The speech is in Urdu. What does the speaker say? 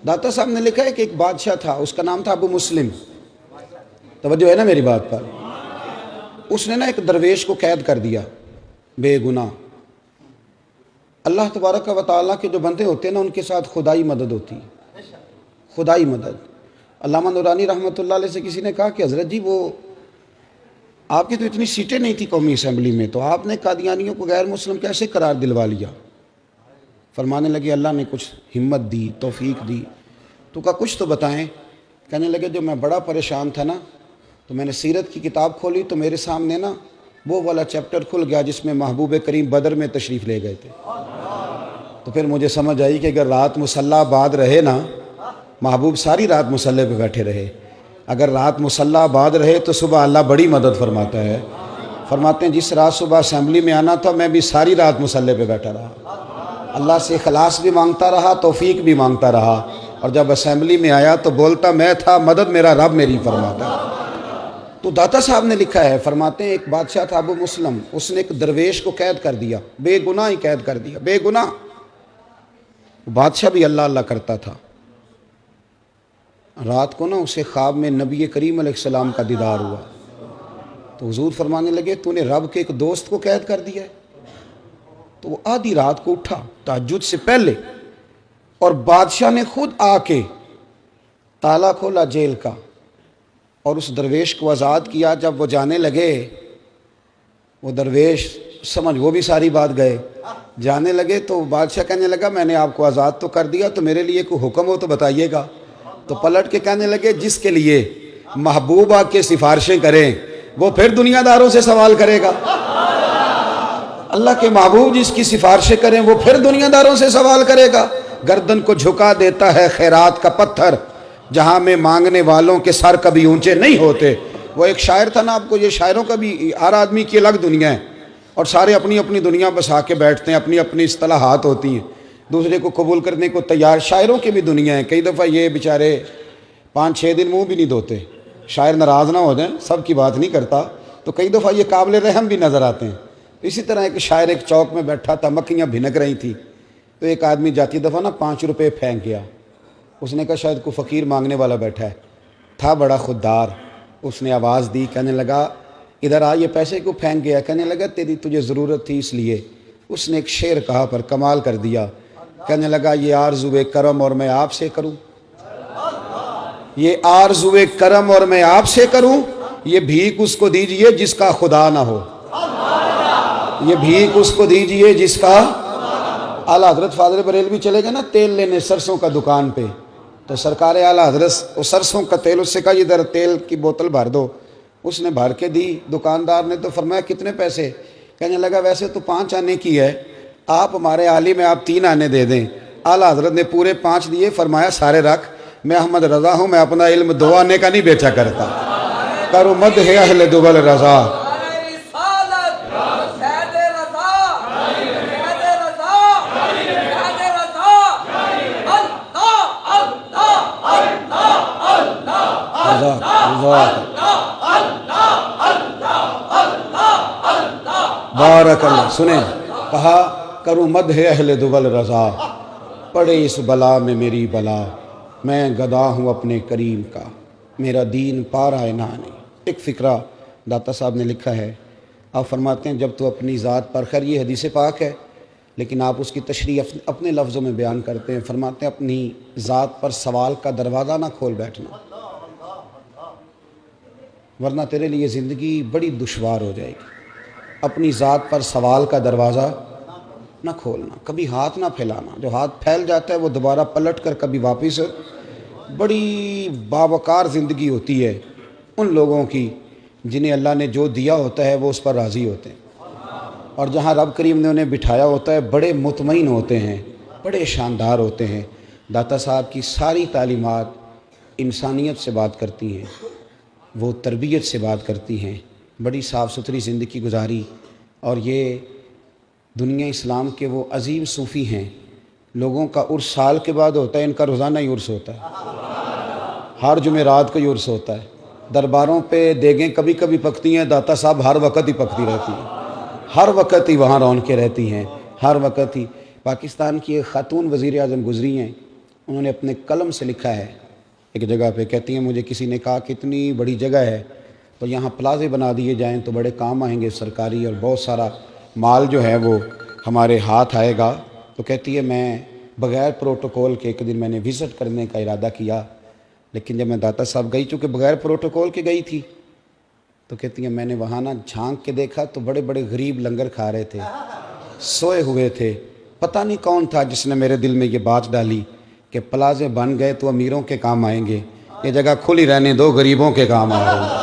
داتا صاحب نے لکھا ہے کہ ایک بادشاہ تھا، اس کا نام تھا ابو مسلم. توجہ ہے نا میری بات پر؟ اس نے نا ایک درویش کو قید کر دیا بے گناہ. اللہ تبارک و تعالیٰ کے جو بندے ہوتے ہیں نا، ان کے ساتھ خدائی مدد ہوتی ہے، خدائی مدد. علامہ نورانی رحمۃ اللہ علیہ سے کسی نے کہا کہ حضرت جی، وہ آپ کی تو اتنی سیٹیں نہیں تھی قومی اسمبلی میں، تو آپ نے قادیانیوں کو غیر مسلم کیسے قرار دلوا لیا؟ فرمانے لگے اللہ نے کچھ ہمت دی، توفیق دی. تو کہا کچھ تو بتائیں. کہنے لگے جو میں بڑا پریشان تھا نا، تو میں نے سیرت کی کتاب کھولی تو میرے سامنے نا وہ والا چیپٹر کھل گیا جس میں محبوب کریم بدر میں تشریف لے گئے تھے. تو پھر مجھے سمجھ آئی کہ اگر رات مصلی آباد رہے نا، محبوب ساری رات مصلی پہ بیٹھے رہے، اگر رات مصلی آباد رہے تو صبح اللہ بڑی مدد فرماتا ہے. فرماتے ہیں جس رات صبح اسمبلی میں آنا تھا، میں بھی ساری رات مصلی پہ بیٹھا رہا، اللہ سے اخلاص بھی مانگتا رہا، توفیق بھی مانگتا رہا، اور جب اسمبلی میں آیا تو بولتا میں تھا، مدد میرا رب میری فرماتا. تو داتا صاحب نے لکھا ہے، فرماتے ہیں ایک بادشاہ تھا ابو مسلم، اس نے ایک درویش کو قید کر دیا، بے گناہ ہی قید کر دیا، بے گناہ. بادشاہ بھی اللہ اللہ کرتا تھا. رات کو نا اسے خواب میں نبی کریم علیہ السلام کا دیدار ہوا. تو حضور فرمانے لگے تو نے رب کے ایک دوست کو قید کر دیا ہے. تو وہ آدھی رات کو اٹھا تہجد سے پہلے، اور بادشاہ نے خود آ کے تالا کھولا جیل کا اور اس درویش کو آزاد کیا. جب وہ جانے لگے، وہ درویش سمجھ وہ بھی ساری بات گئے، جانے لگے تو بادشاہ کہنے لگا میں نے آپ کو آزاد تو کر دیا، تو میرے لیے کوئی حکم ہو تو بتائیے گا. تو پلٹ کے کہنے لگے جس کے لیے محبوبہ کے سفارشیں کریں وہ پھر دنیا داروں سے سوال کرے گا. اللہ کے محبوب جس کی سفارشیں کریں وہ پھر دنیا داروں سے سوال کرے گا. گردن کو جھکا دیتا ہے خیرات کا پتھر، جہاں میں مانگنے والوں کے سر کبھی اونچے نہیں ہوتے. وہ ایک شاعر تھا نا، آپ کو یہ شاعروں کا بھی ہر آدمی کی الگ دنیا ہے، اور سارے اپنی اپنی دنیا بسا کے بیٹھتے ہیں، اپنی اپنی اصطلاحات ہوتی ہیں، دوسرے کو قبول کرنے کو تیار. شاعروں کی بھی دنیا ہے. کئی دفعہ یہ بیچارے 5-6 دن منہ بھی نہیں دھوتے، شاعر ناراض نہ ہو جائیں، سب کی بات نہیں کرتا، تو کئی دفعہ یہ قابل رحم بھی نظر آتے ہیں. اسی طرح ایک شاعر ایک چوک میں بیٹھا تھا، مکھیاں بھنک رہی تھی، تو ایک آدمی جاتی دفعہ نا 5 روپے پھینک گیا. اس نے کہا شاید کوئی فقیر مانگنے والا بیٹھا ہے. تھا بڑا خوددار، اس نے آواز دی، کہنے لگا ادھر آ، یہ پیسے کو پھینک گیا؟ کہنے لگا تجھے ضرورت تھی اس لیے. اس نے ایک شعر کہا پر کمال کر دیا، کہنے لگا یہ آرزو کرم اور میں آپ سے کروں، یہ آرزو کرم اور میں آپ سے کروں، یہ بھیک اس کو دیجئے جس کا خدا نہ ہو، یہ بھیک اس کو دیجئے جس کا. اعلیٰ حضرت فاضل بریلوی چلے گئے نا تیل لینے سرسوں کا دکان پہ، تو سرکار اعلیٰ حضرت وہ سرسوں کا تیل، اس سے کہا ادھر تیل کی بوتل بھر دو. اس نے بھر کے دی، دکاندار نے تو فرمایا کتنے پیسے؟ کہنے لگا ویسے تو 5 آنے کی ہے، آپ ہمارے عالم ہیں، آپ 3 آنے دے دیں. اعلیٰ حضرت نے پورے 5 دیے، فرمایا سارے رکھ، میں احمد رضا ہوں، میں اپنا علم 2 آنے کا نہیں بیچا کرتا. کرو مدح اہل دول رضا. بارک اللہ. سنیں، کہا کروں مدح اہل دول رضا، پڑے اس بلا میں میری بلا، میں گدا ہوں اپنے کریم کا، میرا دین پارا نہیں. ایک فقرہ داتا صاحب نے لکھا ہے، آپ فرماتے ہیں جب تو اپنی ذات پر، خیر یہ حدیث پاک ہے لیکن آپ اس کی تشریح اپنے لفظوں میں بیان کرتے ہیں. فرماتے ہیں اپنی ذات پر سوال کا دروازہ نہ کھول بیٹھنا، ورنہ تیرے لیے زندگی بڑی دشوار ہو جائے گی. اپنی ذات پر سوال کا دروازہ نہ کھولنا، کبھی ہاتھ نہ پھیلانا. جو ہاتھ پھیل جاتا ہے وہ دوبارہ پلٹ کر کبھی واپس. بڑی باوقار زندگی ہوتی ہے ان لوگوں کی جنہیں اللہ نے جو دیا ہوتا ہے وہ اس پر راضی ہوتے ہیں، اور جہاں رب کریم نے انہیں بٹھایا ہوتا ہے بڑے مطمئن ہوتے ہیں، بڑے شاندار ہوتے ہیں. داتا صاحب کی ساری تعلیمات انسانیت سے بات کرتی ہیں، وہ تربیت سے بات کرتی ہیں، بڑی صاف ستھری زندگی گزاری. اور یہ دنیا اسلام کے وہ عظیم صوفی ہیں. لوگوں کا عرس سال کے بعد ہوتا ہے، ان کا روزانہ ہی عرس ہوتا ہے، ہر جمعرات کو ہی عرس ہوتا ہے. درباروں پہ دیگیں کبھی کبھی پکتی ہیں، داتا صاحب ہر وقت ہی پکتی رہتی ہیں، ہر وقت ہی وہاں رونقیں رہتی ہیں، ہر وقت ہی. پاکستان کی ایک خاتون وزیر اعظم گزری ہیں، انہوں نے اپنے قلم سے لکھا ہے ایک جگہ پہ، کہتی ہیں مجھے کسی نے کہا کہ اتنی بڑی جگہ ہے تو یہاں پلازے بنا دیے جائیں تو بڑے کام آئیں گے سرکاری، اور بہت سارا مال جو ہے وہ ہمارے ہاتھ آئے گا. تو کہتی ہے میں بغیر پروٹوکول کے ایک دن میں نے وزٹ کرنے کا ارادہ کیا، لیکن جب میں داتا صاحب گئی چونکہ بغیر پروٹوکول کے گئی تھی، تو کہتی ہیں میں نے وہاں نہ جھانک کے دیکھا تو بڑے بڑے غریب لنگر کھا رہے تھے، سوئے ہوئے تھے. پتہ نہیں کون تھا جس نے میرے دل میں یہ بات ڈالی کہ پلازے بن گئے تو امیروں کے کام آئیں گے، یہ جگہ کھلی رہنے دو، غریبوں کے کام آ رہے ہیں.